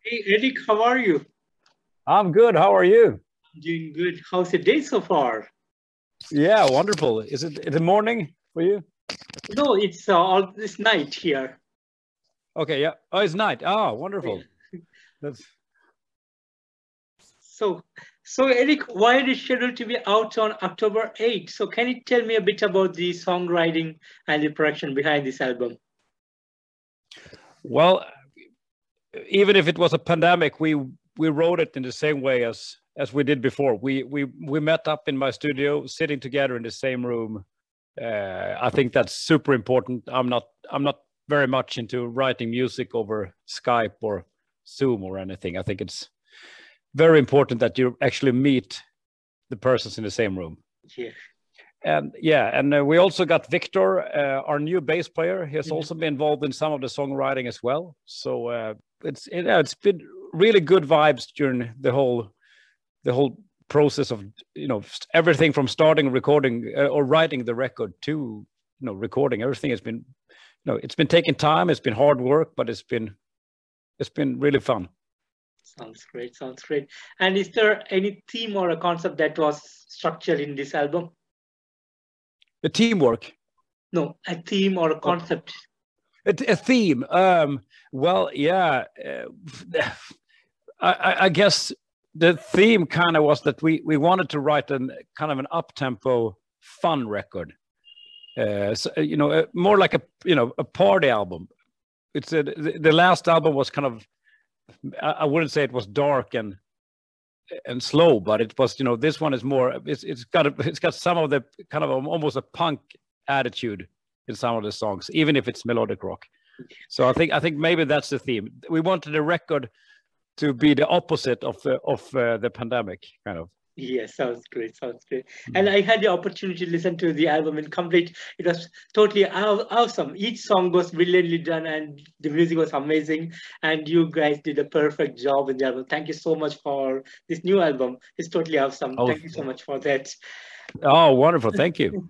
Hey, Erik, how are you? I'm good. How are you? Doing good. How's your day so far? Yeah, wonderful. Is it the morning for you? No, it's all this night here. Okay, yeah. Oh, it's night. Oh, Oh, yeah. wonderful. That's So, so Erik, why is it scheduled to be out on October 8th? So, can you tell me a bit about the songwriting and the production behind this album? well, even if it was a pandemic, we wrote it in the same way as we did before. We met up in my studio, sitting together in the same room. I think that's super important. I'm not very much into writing music over Skype or Zoom or anything. I think it's very important that you actually meet the persons in the same room. Yeah. And yeah, and we also got Victor, our new bass player. He has Mhm. also been involved in some of the songwriting as well. So it's been really good vibes during the whole process of everything from starting recording or writing the record to recording. Everything has been it's been taking time. It's been hard work, but it's been really fun. Sounds great. Sounds great. And is there any theme or a concept that was structured in this album? The teamwork. No, a theme or a concept. A theme. Well, yeah. I guess the theme kind of was that we wanted to write an kind of an up tempo fun record. So, more like a party album. The last album was kind of, I wouldn't say it was dark and slow, but it was, this one is more, it's got some of the kind of almost a punk attitude in some of the songs, even if it's melodic rock. So I think maybe that's the theme. We wanted the record to be the opposite of the pandemic, kind of. Yes, sounds great. Sounds great. And Mm. I had the opportunity to listen to the album in complete. It was totally awesome. Each song was brilliantly done, and the music was amazing. And you guys did a perfect job in the album. Thank you so much for this new album. It's totally awesome. Oh, Thank you so much for that. oh, wonderful! Thank you.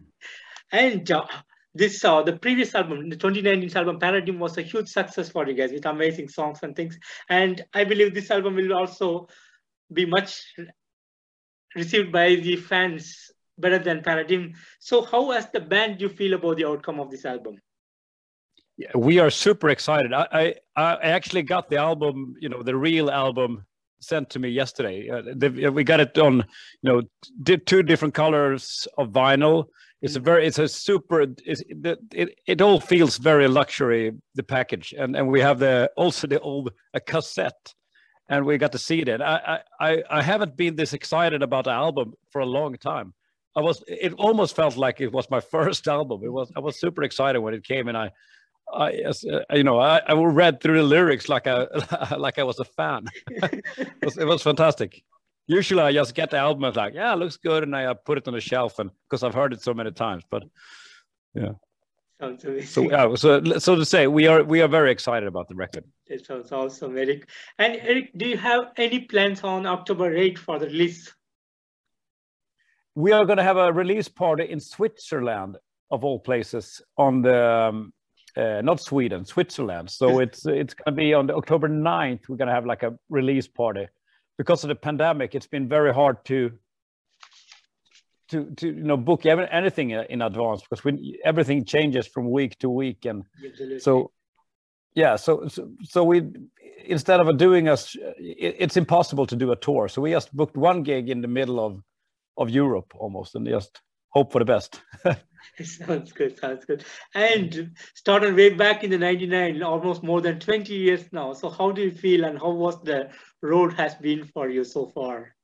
And this the previous album, the 2019 album Paradigm, was a huge success for you guys with amazing songs and things. And I believe this album will also be much received by the fans better than Paradigm. So, how as the band you feel about the outcome of this album? Yeah, we are super excited. I actually got the album, the real album, sent to me yesterday. We got it on, two different colors of vinyl. It's a super. It all feels very luxury. The package, and we have also the old a cassette, and we got to see it. I haven't been this excited about the album for a long time. It almost felt like it was my first album. I was super excited when it came, and I read through the lyrics like like I was a fan. It was fantastic. Usually I just get the album and like, yeah, it looks good, and I put it on the shelf, and because I've heard it so many times. But yeah, Sounds so amazing. yeah, so to say, we are very excited about the record. That sounds awesome, Eric. And Eric, do you have any plans on October 8th for the release? We are going to have a release party in Switzerland, of all places, on the not Sweden, Switzerland. So it's going to be on the October 9th. We're going to have like a release party. Because of the pandemic, it's been very hard to book anything in advance, because everything changes from week to week, and Absolutely. so yeah, so we, instead of doing it's impossible to do a tour. So we just booked one gig in the middle of Europe almost, and just hope for the best. Sounds good. Sounds good. And started way back in the 99, almost more than 20 years now. So how do you feel and how was the road has been for you so far?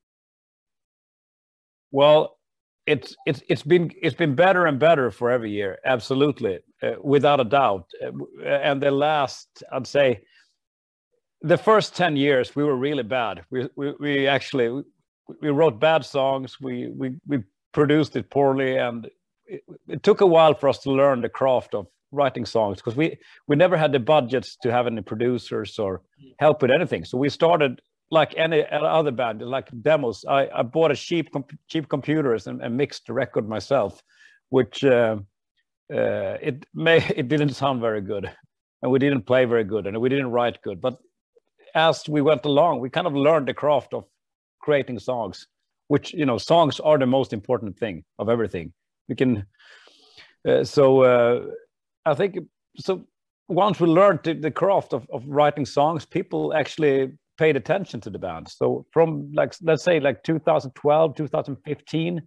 Well, it's been better and better for every year, absolutely, without a doubt. And the last, I'd say, the first 10 years we were really bad. We actually we wrote bad songs. We produced it poorly, and it took a while for us to learn the craft of writing songs, because we never had the budgets to have any producers or help with anything. So we started like any other band, like demos. I bought a cheap computers and mixed the record myself, which it didn't sound very good, and we didn't play very good, and we didn't write good. But as we went along, we kind of learned the craft of creating songs, which, you know, songs are the most important thing of everything. We can, I think, so once we learned the craft of writing songs, people actually paid attention to the band. So from, like, let's say like 2012, 2015,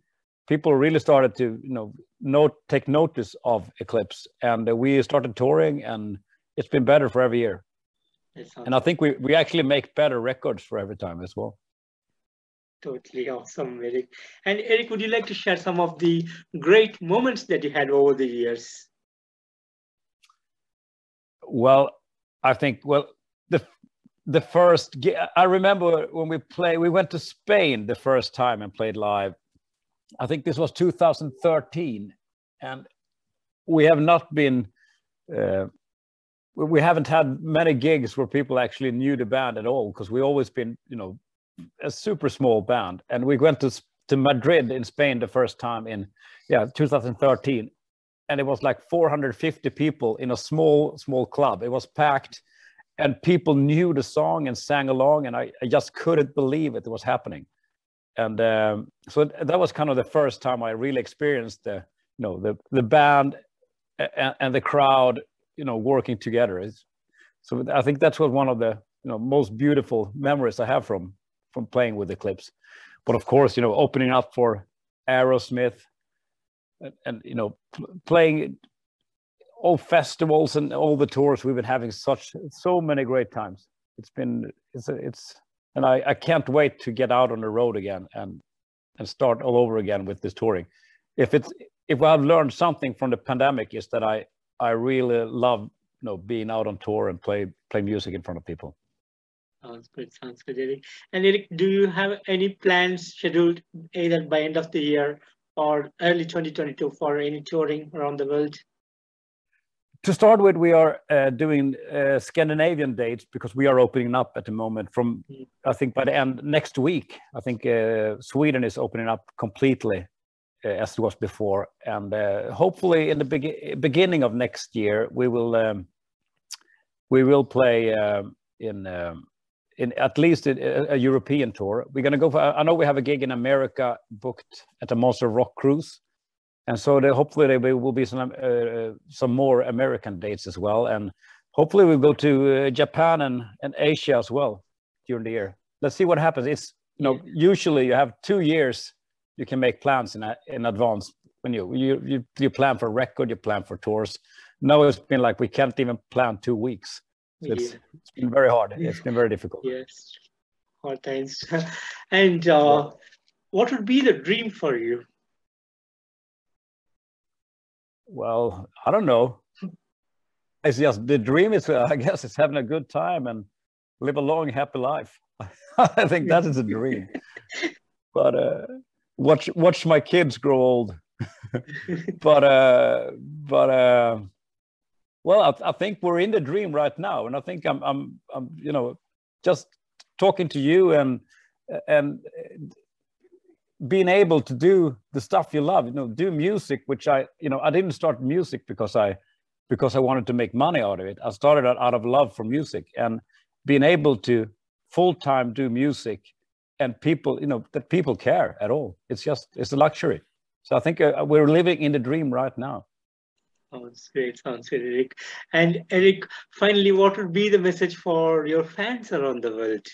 people really started to, you know, take notice of Eclipse, and we started touring, and it's been better for every year. And I think we actually make better records for every time as well. Totally awesome, Erik. And Erik, would you like to share some of the great moments that you had over the years? Well, I think, well, the first, I remember when we went to Spain the first time and played live. I think this was 2013, and we have not been, we haven't had many gigs where people actually knew the band at all, because we always been, you know, a super small band. And we went to Madrid in Spain the first time in 2013, and it was like 450 people in a small club. It was packed, and people knew the song and sang along, and I just couldn't believe it was happening. And so that was kind of the first time I really experienced the, you know, the band and the crowd, you know, working together. So I think that's what one of the, you know, most beautiful memories I have from playing with Eclipse. But of course, you know, opening up for Aerosmith, and you know, playing all festivals and all the tours, we've been having so many great times. And I can't wait to get out on the road again and start all over again with this touring. If I've learned something from the pandemic, is that I really love, you know, being out on tour and play music in front of people. Sounds good, Erik. And Erik, do you have any plans scheduled either by end of the year or early 2022 for any touring around the world? To start with, we are doing Scandinavian dates, because we are opening up at the moment from, I think by the end next week, I think Sweden is opening up completely as it was before. And hopefully in the beginning of next year, we will play in at least a European tour. We're going to go for, I know we have a gig in America booked at the Monster Rock Cruise. And so hopefully there will be some more American dates as well. And hopefully we'll go to Japan and Asia as well during the year. Let's see what happens. It's, you know, usually you have 2 years you can make plans in advance. When you plan for a record, you plan for tours. Now it's been like we can't even plan 2 weeks. So it's been very hard. It's been very difficult. Yes, hard times. And what would be the dream for you? Well, I don't know. It's just the dream is, I guess, it's having a good time and live a long, happy life. I think that is a dream. But watch my kids grow old. but well, I think we're in the dream right now, and I think I'm you know, just talking to you and being able to do the stuff you love, you know, do music, which I didn't start music because I wanted to make money out of it. I started out of love for music, and being able to full-time do music, and people, you know, that people care at all. It's a luxury. So I think we're living in the dream right now. Sounds great, Erik. And Erik, finally, what would be the message for your fans around the world?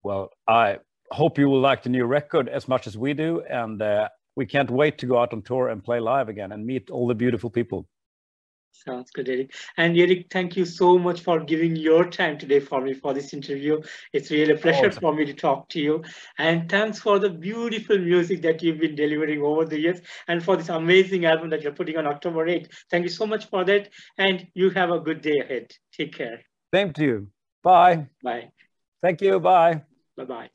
Well, I hope you will like the new record as much as we do, and we can't wait to go out on tour and play live again and meet all the beautiful people. Sounds good, Erik. And Erik, thank you so much for giving your time today for me for this interview. It's really a pleasure for me to talk to you. And thanks for the beautiful music that you've been delivering over the years, and for this amazing album that you're putting on October 8th. Thank you so much for that. And you have a good day ahead. Take care. Same to you. Bye. Bye. Thank you. Bye. Bye-bye.